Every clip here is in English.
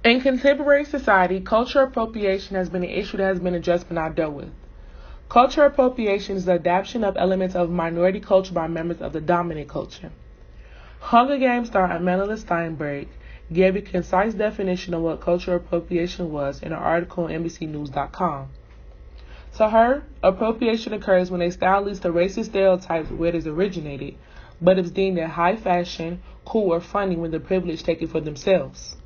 In contemporary society, cultural appropriation has been an issue that has been addressed but not dealt with. Cultural appropriation is the adaptation of elements of minority culture by members of the dominant culture. Hunger Games star Amelia Steinberg gave a concise definition of what cultural appropriation was in an article on NBCNews.com. To her, appropriation occurs when a style leads to racist stereotypes where it is originated, but is deemed as high fashion, cool, or funny when the privileged take it for themselves.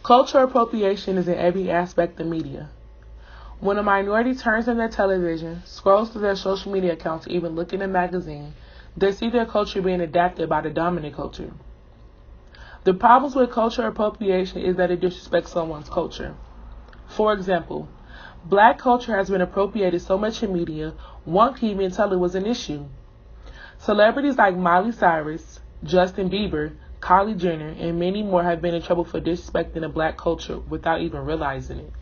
Cultural appropriation is in every aspect of media. When a minority turns on their television, scrolls through their social media accounts, or even look in a magazine, they see their culture being adapted by the dominant culture. The problems with cultural appropriation is that it disrespects someone's culture. For example, black culture has been appropriated so much in media, one can even tell it was an issue. Celebrities like Miley Cyrus, Justin Bieber, Kylie Jenner, and many more have been in trouble for disrespecting the black culture without even realizing it.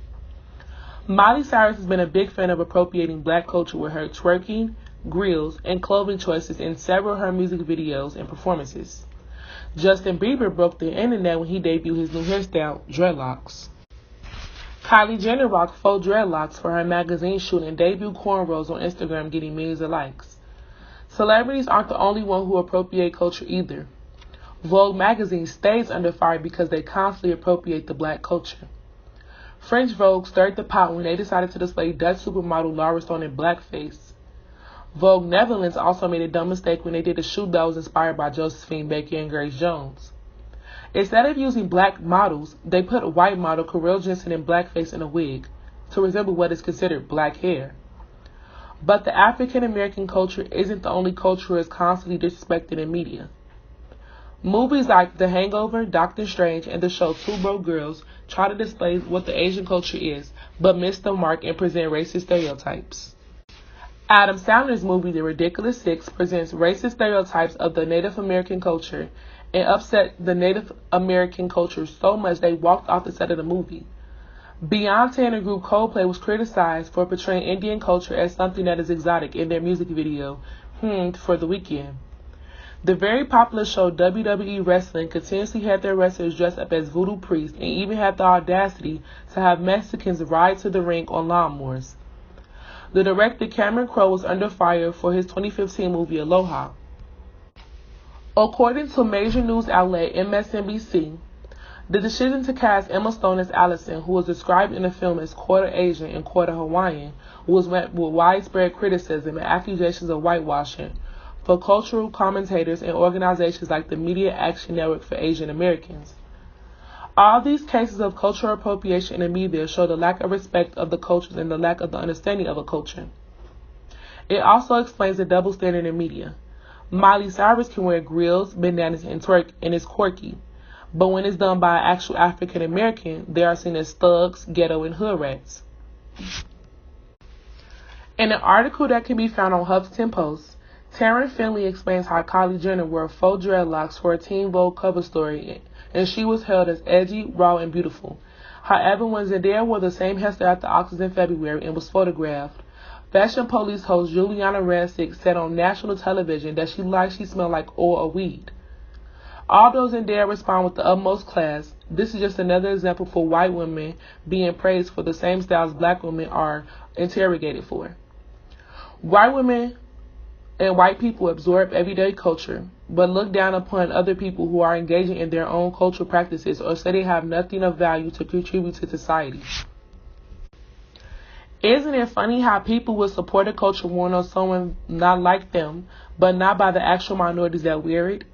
Miley Cyrus has been a big fan of appropriating black culture with her twerking, grills, and clothing choices in several of her music videos and performances. Justin Bieber broke the internet when he debuted his new hairstyle, dreadlocks. Kylie Jenner rocked faux dreadlocks for her magazine shoot and debuted cornrows on Instagram, getting millions of likes. Celebrities aren't the only one who appropriate culture either. Vogue magazine stays under fire because they constantly appropriate the black culture. French Vogue stirred the pot when they decided to display Dutch supermodel Laura Stone in blackface. Vogue Netherlands also made a dumb mistake when they did a shoot that was inspired by Josephine Baker and Grace Jones. Instead of using black models, they put a white model, Carell Jensen, in blackface in a wig to resemble what is considered black hair. But the African American culture isn't the only culture that is constantly disrespected in media. Movies like The Hangover, Doctor Strange, and the show Two Broke Girls try to display what the Asian culture is, but miss the mark and present racist stereotypes. Adam Sandler's movie The Ridiculous Six presents racist stereotypes of the Native American culture and upset the Native American culture so much they walked off the set of the movie. Beyonce and the group Coldplay was criticized for portraying Indian culture as something that is exotic in their music video, for the Weeknd. The very popular show WWE Wrestling continuously had their wrestlers dressed up as voodoo priests and even had the audacity to have Mexicans ride to the ring on lawnmowers. The director Cameron Crowe was under fire for his 2015 movie Aloha. According to major news outlet MSNBC, the decision to cast Emma Stone as Allison, who was described in the film as quarter Asian and quarter Hawaiian, was met with widespread criticism and accusations of whitewashing for cultural commentators and organizations like the Media Action Network for Asian Americans. All these cases of cultural appropriation in the media show the lack of respect of the cultures and the lack of the understanding of a culture. It also explains the double standard in media. Miley Cyrus can wear grills, bandanas, and twerk, and is quirky. But when it's done by an actual African American, they are seen as thugs, ghetto, and hood rats. In an article that can be found on Huffington Post, Taryn Finley explains how Kylie Jenner wore faux dreadlocks for a Teen Vogue cover story, and she was hailed as edgy, raw, and beautiful. However, when Zendaya wore the same hairstyle at the Oscars in February and was photographed, Fashion Police host Juliana Rancic said on national television that she smelled like oil or weed. Although Zendaya responded with the utmost class, this is just another example for white women being praised for the same styles black women are interrogated for. White women and white people absorb everyday culture, but look down upon other people who are engaging in their own cultural practices or say they have nothing of value to contribute to society. Isn't it funny how people will support a culture worn on someone not like them, but not by the actual minorities that wear it?